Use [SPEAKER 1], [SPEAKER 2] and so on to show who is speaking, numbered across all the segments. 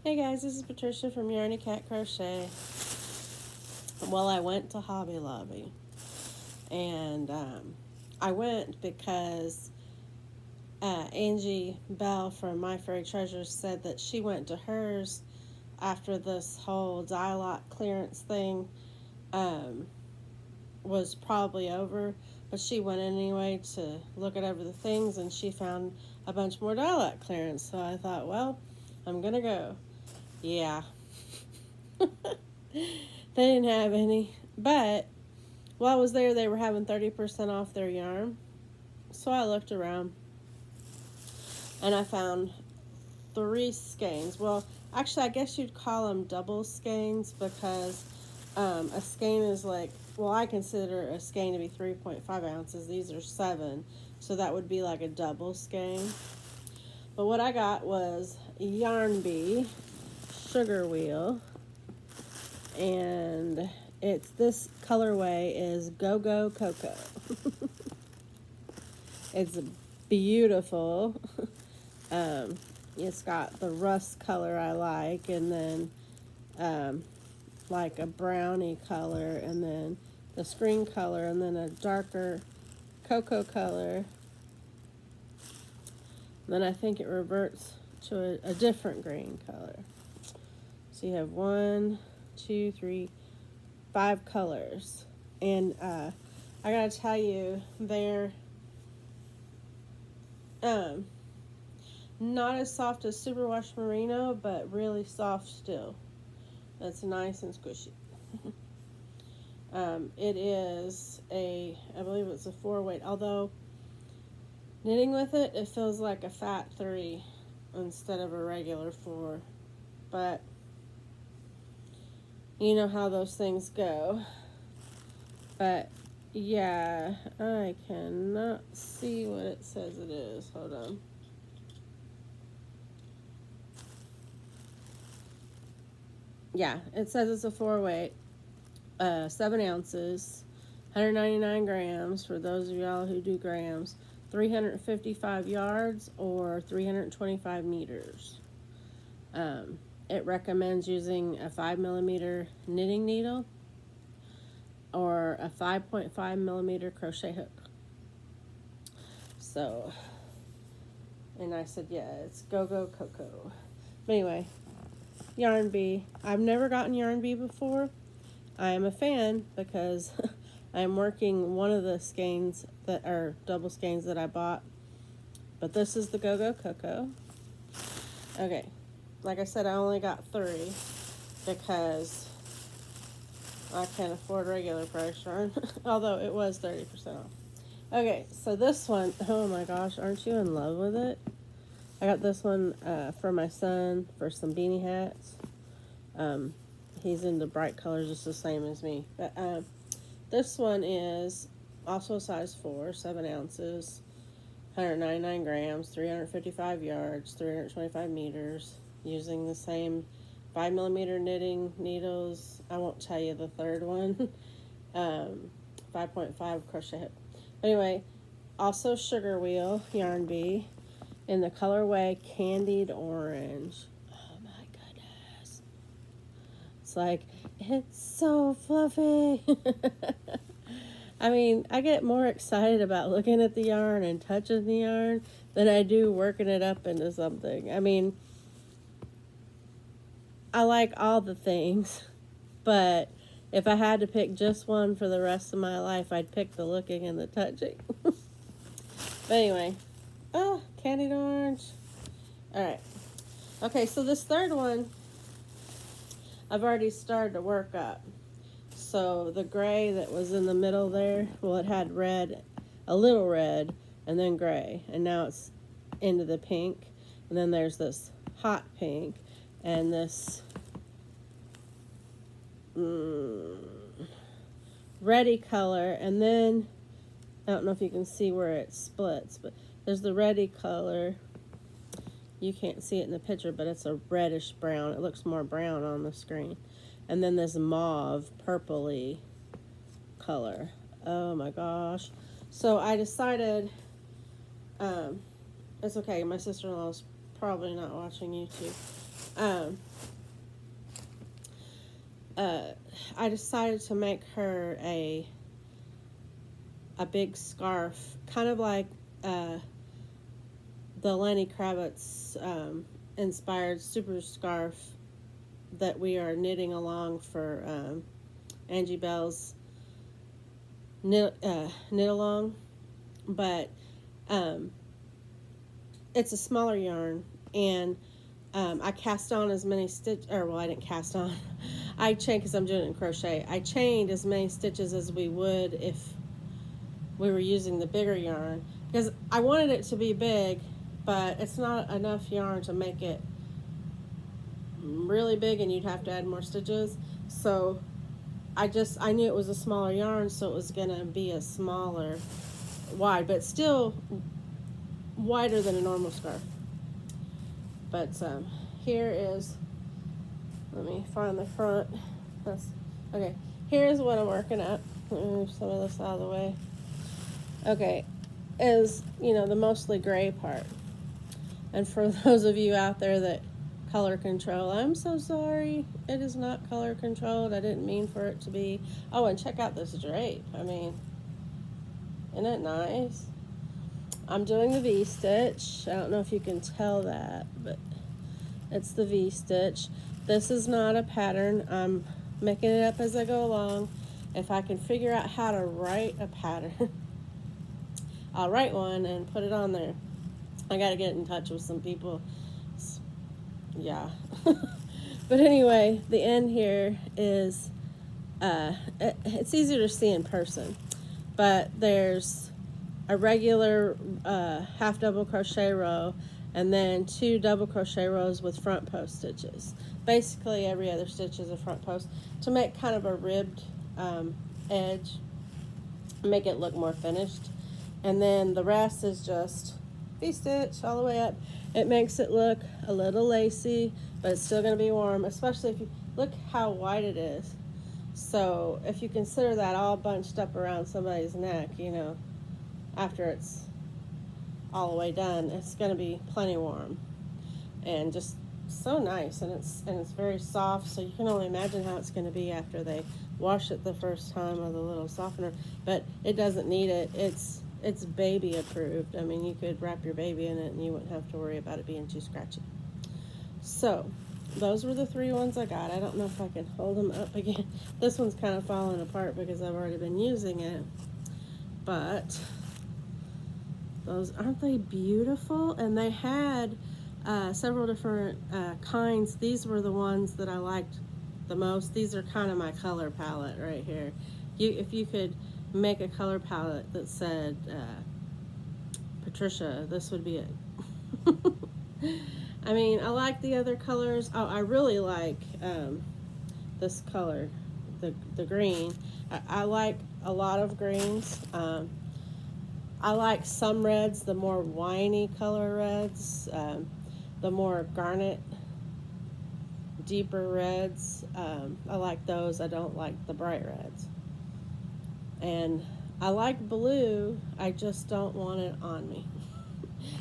[SPEAKER 1] Hey guys, this is Patricia from Yarny Cat Crochet. Well, I went to Hobby Lobby, and I went because Angie Bell from My Furry Treasures said that she went to hers after this whole dialogue clearance thing um, was probably over, but she went anyway to look at over the things, and she found a bunch more dialogue clearance. So I thought, well, I'm gonna go. Yeah. They didn't have any. But while I was there, they were having 30% off their yarn. So I looked around and I found 3 skeins. Well, actually, I guess you'd call them double skeins because a skein is like, well, I consider a skein to be 3.5 ounces. These are 7. So that would be like a double skein. But what I got was Yarn Bee, Sugar Wheel, and it's this colorway is Go Go Cocoa. It's beautiful. It's got the rust color I like, and then like a brownie color, and then the screen color, and then a darker cocoa color. Then I think it reverts to a different green color. So you have 1, 2, 3, 5 colors. And I gotta tell you, they're not as soft as Superwash Merino, but really soft still. It's nice and squishy. It is I believe it's a 4-weight, although knitting with it, it feels like a fat 3 instead of a regular 4. But you know how those things go. But yeah, I cannot see what it says it is. Hold on. Yeah, it says it's a 4-weight, 7 ounces, 199 grams for those of y'all who do grams, 355 yards or 325 meters. It recommends using a 5mm knitting needle or a 5.5mm crochet hook. So, and I said, yeah, it's Go Go Cocoa. But anyway, Yarn Bee. I've never gotten Yarn Bee before. I am a fan because I'm working one of the skeins that are double skeins that I bought. But this is the Go Go Cocoa. Okay, like I said, I only got 3 because I can't afford regular price yarn, although it was 30% off. Okay, so this one, oh my gosh, aren't you in love with it? I got this one for my son for some beanie hats. He's into bright colors just the same as me. But this one is also a size 4, 7 ounces, 199 grams, 355 yards, 325 meters, using the same 5mm knitting needles. I won't tell you the third one. 5.5 crochet hook. Anyway, also Sugar Wheel, Yarn Bee, in the colorway Candied Orange. Oh my goodness. It's like, it's so fluffy. I mean, I get more excited about looking at the yarn and touching the yarn than I do working it up into something. I mean, I like all the things, but if I had to pick just one for the rest of my life, I'd pick the looking and the touching. But anyway, oh, candied orange. All right. Okay, so this third one, I've already started to work up. So the gray that was in the middle there, well, it had red, a little red, and then gray. And now it's into the pink. And then there's this hot pink and this reddy color. And then, I don't know if you can see where it splits, but there's the reddy color. You can't see it in the picture, but it's a reddish brown. It looks more brown on the screen. And then this mauve, purpley color. Oh my gosh. So I decided, it's okay, my sister-in-law's probably not watching YouTube. um, I decided to make her a big scarf, kind of like the Lenny Kravitz inspired super scarf that we are knitting along for Angie Bell's knit along, but it's a smaller yarn, and I cast on as many I didn't cast on. I chained, because I'm doing it in crochet. I chained as many stitches as we would if we were using the bigger yarn, because I wanted it to be big, but it's not enough yarn to make it really big, and you'd have to add more stitches. So I knew it was a smaller yarn, so it was gonna be a smaller wide, but still wider than a normal scarf. But here is, let me find the front. Okay, here's what I'm working at. Move some of this out of the way. Okay, is, the mostly gray part. And for those of you out there that color control, I'm so sorry. It is not color controlled. I didn't mean for it to be. Oh, and check out this drape. I mean, isn't it nice? I'm doing the V-stitch. I don't know if you can tell that, but it's the V-stitch. This is not a pattern. I'm making it up as I go along. If I can figure out how to write a pattern, I'll write one and put it on there. I got to get in touch with some people. Yeah. But anyway, the end here is, it's easier to see in person. But there's a regular half double crochet row, and then 2 double crochet rows with front post stitches. Basically every other stitch is a front post to make kind of a ribbed edge, make it look more finished. And then the rest is just V-stitch all the way up. It makes it look a little lacy, but it's still going to be warm, especially if you look how wide it is. So if you consider that all bunched up around somebody's neck, after it's all the way done, it's going to be plenty warm and just so nice. And it's very soft, so you can only imagine how it's going to be after they wash it the first time with a little softener. But it doesn't need it. It's baby approved. I mean, you could wrap your baby in it and you wouldn't have to worry about it being too scratchy. So those were the 3 ones I got. I don't know if I can hold them up again. This one's kind of falling apart because I've already been using it. But those, aren't they beautiful? And they had several different kinds. These were the ones that I liked the most. These are kind of my color palette right here. If you could make a color palette that said Patricia, this would be it. I mean, I like the other colors. Oh, I really like this color, the green. I like a lot of greens. I like some reds, the more winey color reds, the more garnet, deeper reds. I like those. I don't like the bright reds. And I like blue, I just don't want it on me.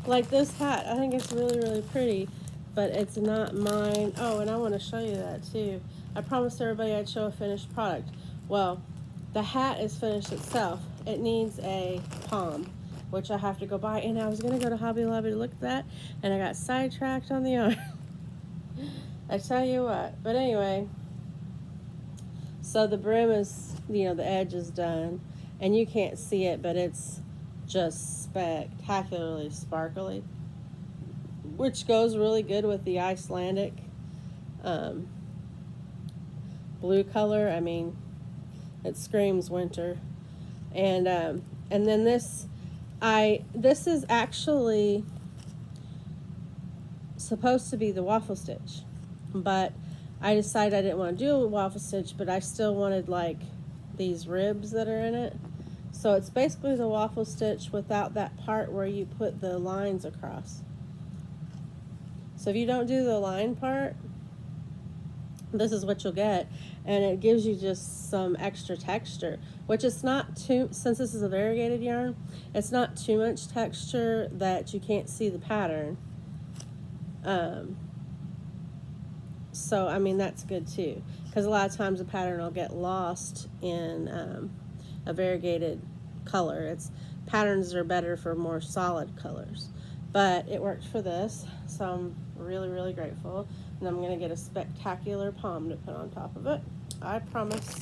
[SPEAKER 1] Like this hat, I think it's really, really pretty, but it's not mine. Oh, and I want to show you that too. I promised everybody I'd show a finished product. Well, the hat is finished itself. It needs a palm, which I have to go buy, and I was going to go to Hobby Lobby to look at that, and I got sidetracked on the yarn. I tell you what. But anyway, so the brim is, the edge is done, and you can't see it, but it's just spectacularly sparkly, which goes really good with the Icelandic blue color. I mean, it screams winter. And then this is actually supposed to be the waffle stitch, but I decided I didn't want to do a waffle stitch, but I still wanted like these ribs that are in it. So it's basically the waffle stitch without that part where you put the lines across. So if you don't do the line part, this is what you'll get, and it gives you just some extra texture, which is not too, since this is a variegated yarn, it's not too much texture that you can't see the pattern. So, I mean, that's good too. Because a lot of times a pattern will get lost in a variegated color. Patterns are better for more solid colors. But it worked for this, so I'm really, really grateful. And I'm going to get a spectacular palm to put on top of it. I promise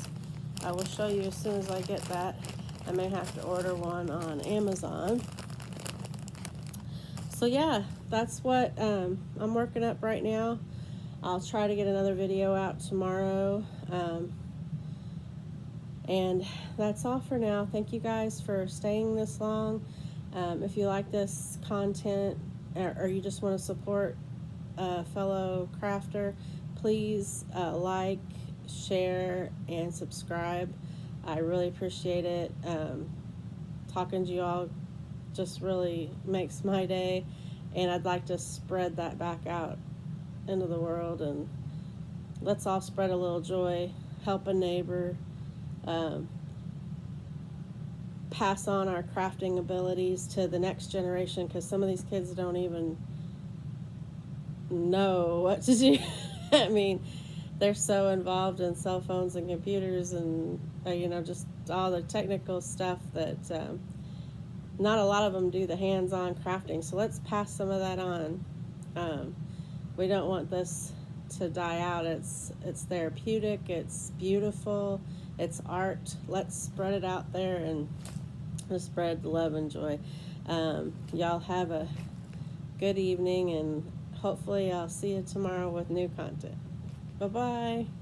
[SPEAKER 1] I will show you as soon as I get that. I may have to order one on Amazon. So yeah, that's what I'm working up right now. I'll try to get another video out tomorrow. And that's all for now. Thank you guys for staying this long. If you like this content or you just want to support a fellow crafter, please like, share, and subscribe. I really appreciate it. Talking to you all just really makes my day, and I'd like to spread that back out into the world, and let's all spread a little joy, help a neighbor, pass on our crafting abilities to the next generation, because some of these kids don't even know what to do. I mean, they're so involved in cell phones and computers and just all the technical stuff that not a lot of them do the hands-on crafting. So let's pass some of that on. We don't want this to die out. It's therapeutic, it's beautiful, it's art. Let's spread it out there and spread love and joy. Y'all have a good evening, and hopefully I'll see you tomorrow with new content. Bye-bye.